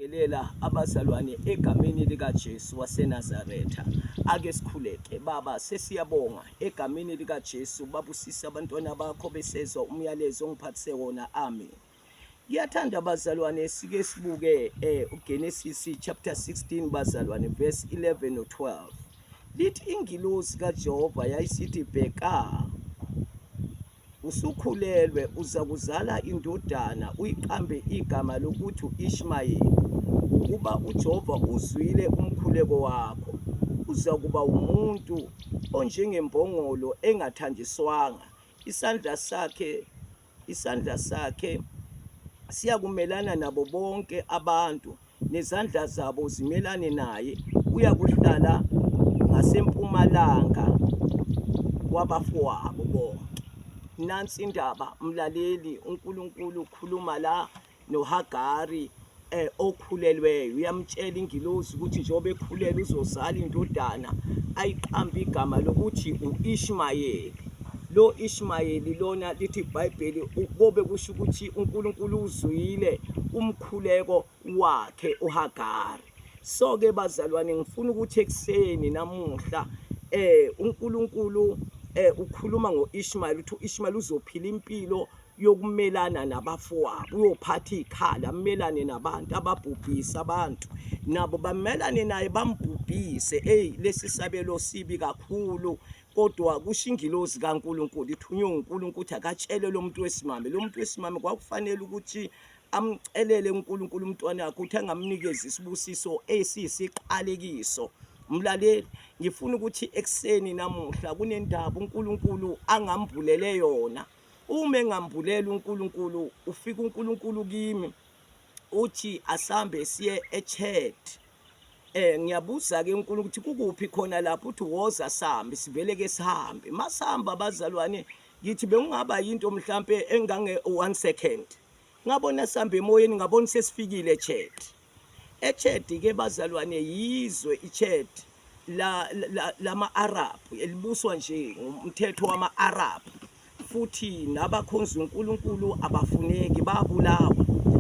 Ngelela abazalwane egameni likaJesu waseNazaretha. Ake sikhuleke. Baba, sesiyabonga egameni likaJesu, babusisa abantwana bakho besezwa umyalezo ongiphathise wona. Amen. Ngiyathanda bazalwane, sike sibuke uGenesis chapter 16 bazalwane, verse 11 no 12. Lithi ingilosi kaJehova yayisithi, bheka, usukhulelwe, uza kuzala indodana, uyiqambe igama lokuthi u-Ishmayeli, ukuba uJehova uzwile umkhuleko wakho. Uza kuba umuntu onjengembongolo engathanjiswanga, isandla sakhe siyakumelana nabo bonke abantu, nezandla zabo zimelane naye. Uyakuhlala ngasempumalanga wabafowabo bonke. Nansi indaba mlaleli, uNkulunkulu ukhuluma la noHagari okhulelweyo. Uyamtshela ingilosi ukuthi njengoba ekhulelwe uzozala indodana, ayiqambe igama lokuthi u-Ishmayeli. Lo Ishmayeli lona lithi iBhayibheli kobe kusho ukuthi uNkulunkulu uzwile umkhuleko wakhe uHagari. So-ke bazalwane, ngifuna ukuthi ekuseni namuhla uNkulunkulu ukhuluma ngo-Ishmayeli ukuthi u-Ishmayeli uzophila impilo yokumelana nabafowabo, uyophatha ikhala, amelane nabantu ababhubhisa abantu, nabo bamelane naye bambhubhise. Lesi sabelo sibi kakhulu, kodwa kusho ingilosi kaNkulunkulu, ithunywe uNkulunkulu ukuthi akatshele lo muntu wesimame. Lo muntu wesimame kwakufanele ukuthi amcelele uNkulunkulu umntwana wakhe ukuthi angamnikeza isibusiso esiyisiqalekiso. Mlaleli, ngifuna ukuthi ekuseni namuhla kunendaba uNkulunkulu angambulele yona. Uma engambulela uNkulunkulu, ufika uNkulunkulu kimi uthi asambe siye eChat. Ngiyabuza-ke uNkulunkulu ukuthi kukuphi khona lapho, uthi woza sambe, sivele-ke sihambe. Masihamba bazalwane, ngithi bekungaba yinto mhlampe engange-1 second, ngabona sihambe emoyeni, ngabona sesifikile eChat. eChat-ke bazalwane yizwe iChat lama-Arabhu, elibuswa nje umthetho wama-Arabhu, futhi nabakhonza uNkulunkulu abafuneki, babulawa.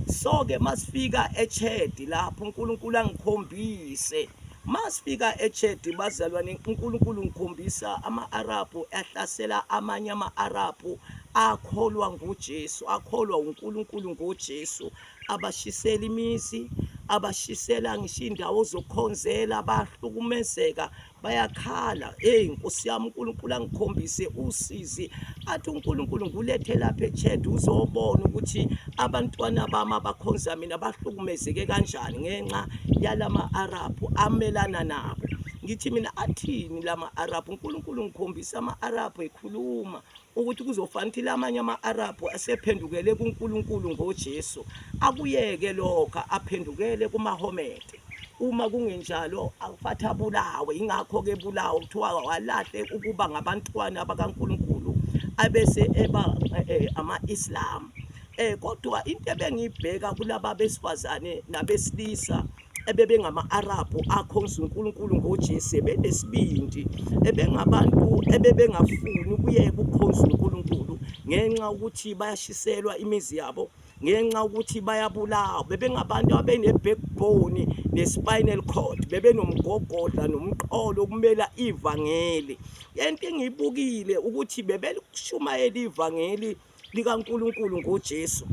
So-ke masifika eChat lapho uNkulunkulu angikhombise, masifika eChat bazalwane, uNkulunkulu ngikhombisa ama-Arabhu ahlasela amanye ama-Arabhu akholwa ngoJesu, akholwa uNkulunkulu ngoJesu, abashisela imizi, abashisela ngisho indawo zokukhonzela, bahlukumezeka, bayakhala. Nkosi yami, uNkulunkulu angikhombise usizi, athi uNkulunkulu ngulethe lapha eChat uzobona ukuthi abantwana bami abakhonza mina bahlukumezeke kanjani ngenxa yalama-Arabhu amelana nabo. Ngithi mina athini lama-Arabhu? uNkulunkulu ngikhombisa ama-Arabhu ekhuluma ukuthi kuzofanele ukuthi lamanye ama-Arabhu asephendukele kuNkulunkulu ngoJesu, akuyeke lokho, aphendukele kuMahomet. Uma kungenjalo akufathi abulawe. Ingakho-ke bulawa kuthiwa walahle ukuba ngabantwana bakaNkulunkulu abese eba ama-Islam. Kodwa into ebengiyibheka kulaba besifazane nabesilisa ebebengama-Arabhu akhonza uNkulunkulu ngoJesu, benesibindi, ebengabantu ebebengafuni ukuyeka ukukhonza uNkulunkulu ngenxa ukuthi bayashiselwa imizi yabo, ngenxa ukuthi bayabulawa. Bebengabantu abene-backbone ne-spinal cord, bebenomgogodla nomqolo okumela ivangeli. Into engiyibukile ukuthi bebelishumayela ivangeli likaNkulunkulu ngoJesu,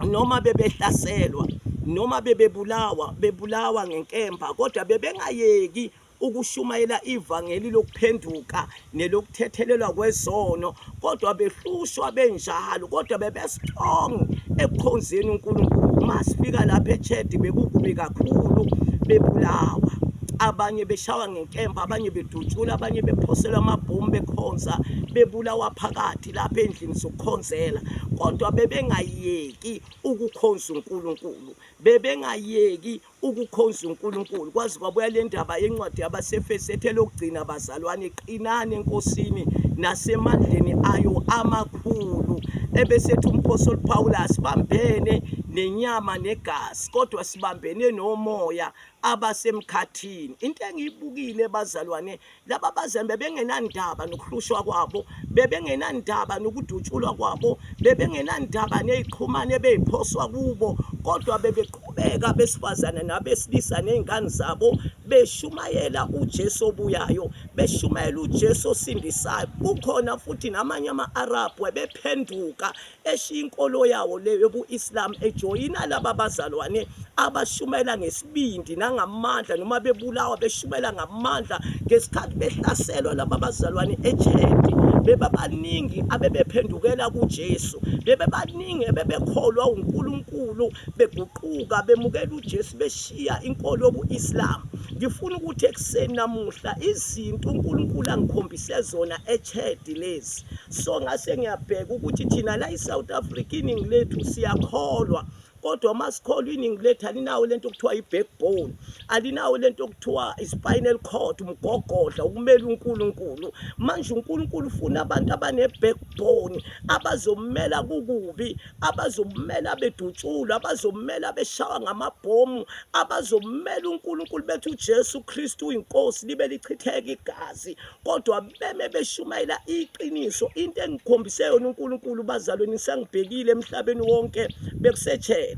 noma bebehlaselwa, noma bebulawa ngenkemba, kodwa bebengayeki ukushumayela ivangeli lokuphenduka nelokuthethelelwa kwezono, kodwa behlushwa benjalo, kodwa bebestrong ekukhonzeni uNkulunkulu. Masifika lapha eChat bekukubi kakhulu, bebulawa, abanye beshawa ngenkemba, abanye bedutshula, abanye bephoselwa amabhomu bekhonza, bebulawa phakathi lapha endlini zokukhonzela. Kodwa bebengayeki ukukhonza uNkulunkulu, bebengayeki ukukhonza uNkulunkulu. Kwazi kwabuya le ndaba yencwadi yabaseFese ethi lokugcina bazalwane, qinani enkosini nasemandleni ayo amakhulu. Ebesethi umpostoli Pawulas bambene nenyama negazi, kodwa sibambene nomoya abasemkhathini. Into engiyibukile bazalwane, laba bazalwane bebengenandaba nokuhlushwa kwabo, bebengenandaba nokudutshulwa kwabo, bebengenandaba neziqhumane beyiphoswa kubo, kodwa bebeqhubeka besifazana nabesilisa nezingane zabo beshumayela uJesu obuyayo, beshumayela uJesu osindisayo. Kukhona futhi namanye ama-Arabhu ebephenduka eshiya inkolo yawo leyo yobu-Islam ejoyina laba bazalwane abashumayela ngesibindi nangamandla, noma bebulawa beshumayela ngamandla ngesikhathi behlaselwa laba bazalwane eChadi. Bebabaningi abebephendukela kuJesu, bebabaningi ebebekholwa uNkulunkulu, beguquka bemukela uJesu beshiya inkolo yobu-Islam. Ngifuna ukuthi ekuseni namuhla izinto uNkulunkulu angikhombise zona eChadi lezi, so ngase ngiyabheka ukuthi thina la eSouth Africa iningi lethu siyakholwa, kodwa masikholwa iningi lethu alinawo lento okuthiwa i-backbone, alinawo lento okuthiwa i-spinal cord, umgogodla ukumela uNkulunkulu. Manje uNkulunkulu ufuna abantu abane-backbone, abazomela kukubi, abazomela bedutshulwa, abazomela beshawa ngamabhomu, abazomela uNkulunkulu bethi uJesu Kristu uyinkosi libe lichitheka igazi, kodwa beme beshumayela iqiniso. Into engikhombise yona uNkulunkulu bazalweni, sengibhekile emhlabeni wonke bekuseChadi,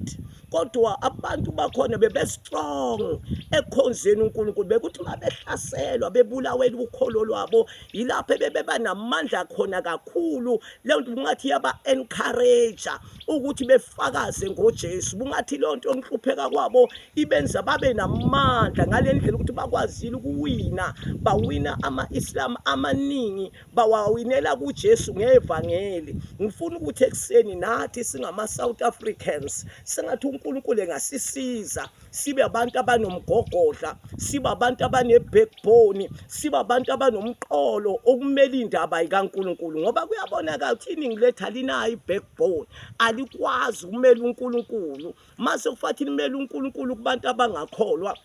kodwa abantu bakhona bebe-strong ekhonzeni uNkulunkulu, bekuthi mabehlaselwa bebulawela ukholo lwabo yilapho bebeba namandla khona kakhulu. Leyo nto bungathi yaba-encourage ukuthi befakaze ngoJesu, bungathi leyo nto yonhlupheka kwabo ibenza babe namandla ngale ndlela ukuthi bakwazile ukuwina, bawina ama-Islam amaningi, bawawinela kuJesu ngevangeli. Ngifuna ukuthi ekuseni nathi singama-South Africans sengathi uNkulunkulu engasisiza sibe abantu abanomgogodla, sibe abantu abane-backbone, sibe abantu abanomqolo okumela indaba kaNkulunkulu, ngoba kuyabonakala ukuthi iningi lethu alinayo i-backbone, alikwazi ukumela uNkulunkulu. Mase kufanele limele uNkulunkulu kubantu abangakholwa,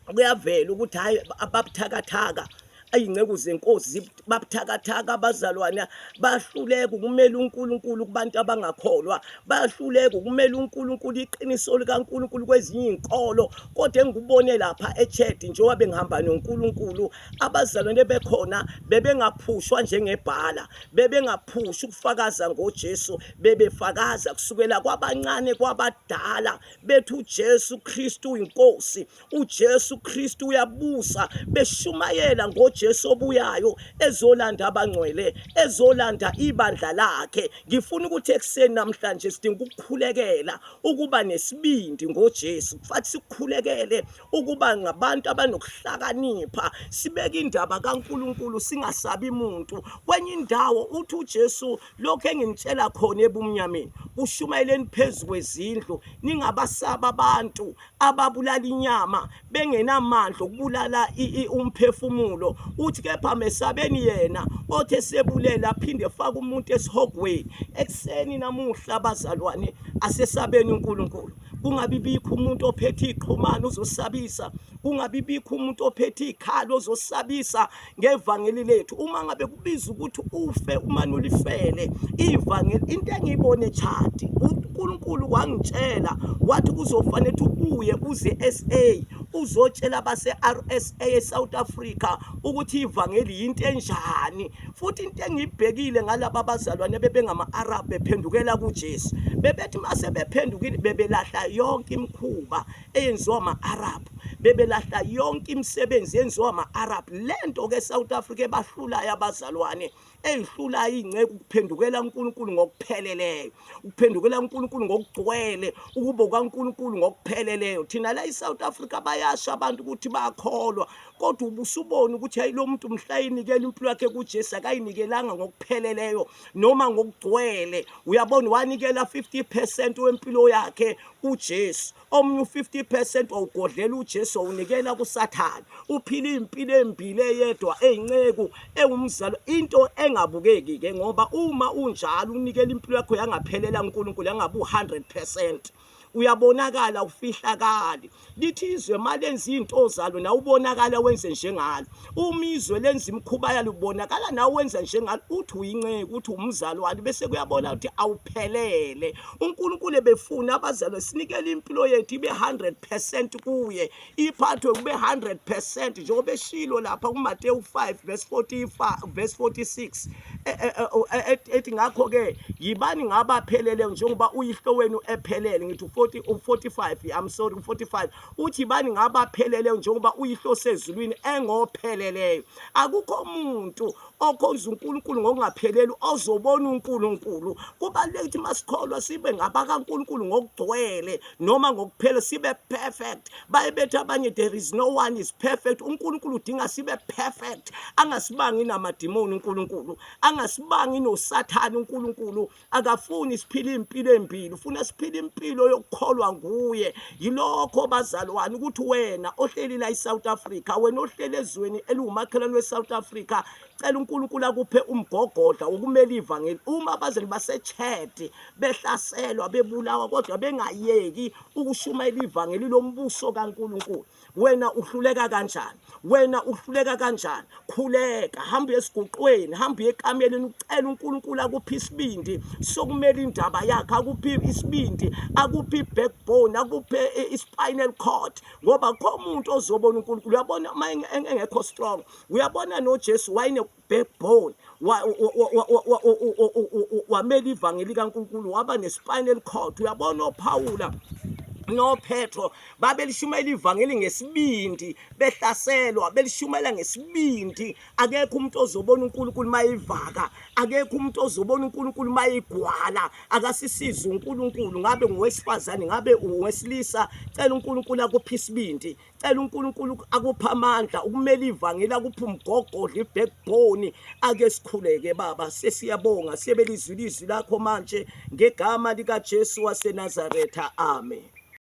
kuyavela ukuthi hayi ababuthakathaka ayingceku zenkosi babuthakathaka abazalwana, bahluleka ukumela uNkulunkulu kubantu abangakholwa, bahluleka ukumela uNkulunkulu iqiniso likaNkulunkulu kwezinye izinkolo. Kodwa engikubone lapha eChadi njengoba bengihamba noNkulunkulu, abazalwane bekhona bebengaphushwa njengebhala, bebengaphushi ukufakaza ngoJesu, bebefakaza kusukela kwabancane kwabadala bethi uJesu Kristu uyinkosi, uJesu Kristu uyabusa, beshumayela ngoJesu obuyayo ezolanda abangcwele, ezolanda ibandla lakhe. Ngifuna ukuthi ekuseni namhlanje sidinga ukukhulekela ukuba nesibindi ngoJesu, kufanele sikukhulekele ukuba ngabantu abanokuhlakanipha, sibeke indaba kaNkulunkulu singasabi umuntu. Kwenye indawo uthi uJesu lokho engimtshela khona ebumnyameni, kushumayeleni phezu kwezindlu, ningabasaba abantu ababulala inyama bengenamandla okubulala umphefumulo. Uthi kepha mesabeni yena othi esebulela aphinde efake umuntu esihogweni. Ekuseni namuhla abazalwane, asesabeni uNkulunkulu. Kungabi bikho umuntu ophethe iqhumana uzosabisa, kungabi bikho umuntu ophethe ikhalo ozosabisa ngevangeli lethu. Uma ngabe kubiza ukuthi ufe umane ulifele ivangeli, into engiyibone eChadi, uNkulunkulu wangitshela wathi kuzofanele ubuye kuze SA uzotshela base-RSA eSouth Africa ukuthi ivangeli yinto enjani. Futhi into engiyibhekile ngalaba bazalwane bebengama-Arab bephendukela kuJesu, bebethi mase bephendukile bebelahla yonke imikhuba eyenziwa ama-Arab, bebelahla yonke imisebenzi yenziwa ama-Arab. Lento ke eSouth Africa ebahlulayo abazalwane, eyihlulayo ingceku ukuphendukela uNkulunkulu ngokupheleleyo, ukuphendukela uNkulunkulu ngokugcwele, ukuba kaNkulunkulu ngokupheleleyo. Thina la eSouth Africa bayasha abantu ukuthi bakholwa, kodwa ubusubona ukuthi hayi lo muntu mhlayinikela impilo yakhe kuJesu akayinikelanga ngokupheleleyo noma ngokugcwele. Uyabona, wanikela 50% wempilo yakhe kuJesu, omunye u50% wawugodlela uJesu unikela kuSathane, uphila impilo embile yedwa eyinceku engumzalo. Into engabukeki ke, ngoba uma unjalo unikela impilo yakho yangaphelela uNkulunkulu yangabe u100%, uyabonakala ufihlakali. Lithi izwe malenza izinto zalo na ubonakala wenze njengalo. Uma izwe lenza imikhuba yalo ubonakala na wenza njengalo. Uthi uyinceku, uthi umzalwane, bese kuyabona ukuthi awuphelele. uNkulunkulu ebefuna abazalwane sinikele impilo yethu ibe 100% kuye, iphathwe kube 100% njengoba eshilo lapha kuMateyu 5 verse 46 ethi ngakho ke yibani ngabaphelele njengoba uyihlo wenu ephelele. Ngithi 45 I'm sorry 45 uthi yibani ngabaphelele njengoba uyihlo sezulwini engopheleleyo. Akukho umuntu okhonza uNkulunkulu ngokungapheleli ozobona uNkulunkulu. Kubalulekile ukuthi masikholwa sibe ngabakaNkulunkulu ngokugcwele noma ngokuphela, sibe perfect. Bayebethi abanye there is no one is perfect. uNkulunkulu udinga sibe perfect, angasibangi namadimoni. uNkulunkulu angasibangi noSathane. uNkulunkulu akafuni siphile impilo embili, ufuna siphile impilo yokukholwa nguye. Yilokho bazalwane ukuthi wena ohleli la eSouth Africa, wena ohleli ezweni elumakhelwane weSouth Africa, cela uNkulunkulu akuphe umgogodla wokumela ivangeli. Uma abazali baseChad behlaselwa bebulawa kodwa bengayeki ukushumayela ivangeli lombuso kaNkulunkulu, wena uhluleka kanjani? Wena uhluleka kanjani? Khuleka, hamba esiguqweni, hamba ekameleni, ucela uNkulunkulu akuphe isibindi sokumela indaba yakhe, akuphe isibindi, akuphe ibackbone, akuphe ispinal cord, ngoba kho umuntu ozobona uNkulunkulu. Uyabona uma engekho strong, uyabona noJesu wayene backbone, wamela ivangeli kaNkulunkulu, waba nespinal cord. Uyabona uPaula noPetro babelishumayela ivangeli ngesibindi, behlaselwa belishumayela ngesibindi. Akekho umuntu ozobona uNkulunkulu mayivaka, akekho umuntu ozobona uNkulunkulu mayigwala. Akasisiza uNkulunkulu, ngabe ngowesifazane ngabe uwesilisa, cela uNkulunkulu akuphe isibindi, cela uNkulunkulu akuphe amandla ukumela ivangeli, akuphe umgogodla, ibackbone. Ake sikhuleke baba, sesiyabonga, siyebelizwi lakho manje ngegama likaJesu waseNazaretha, amen.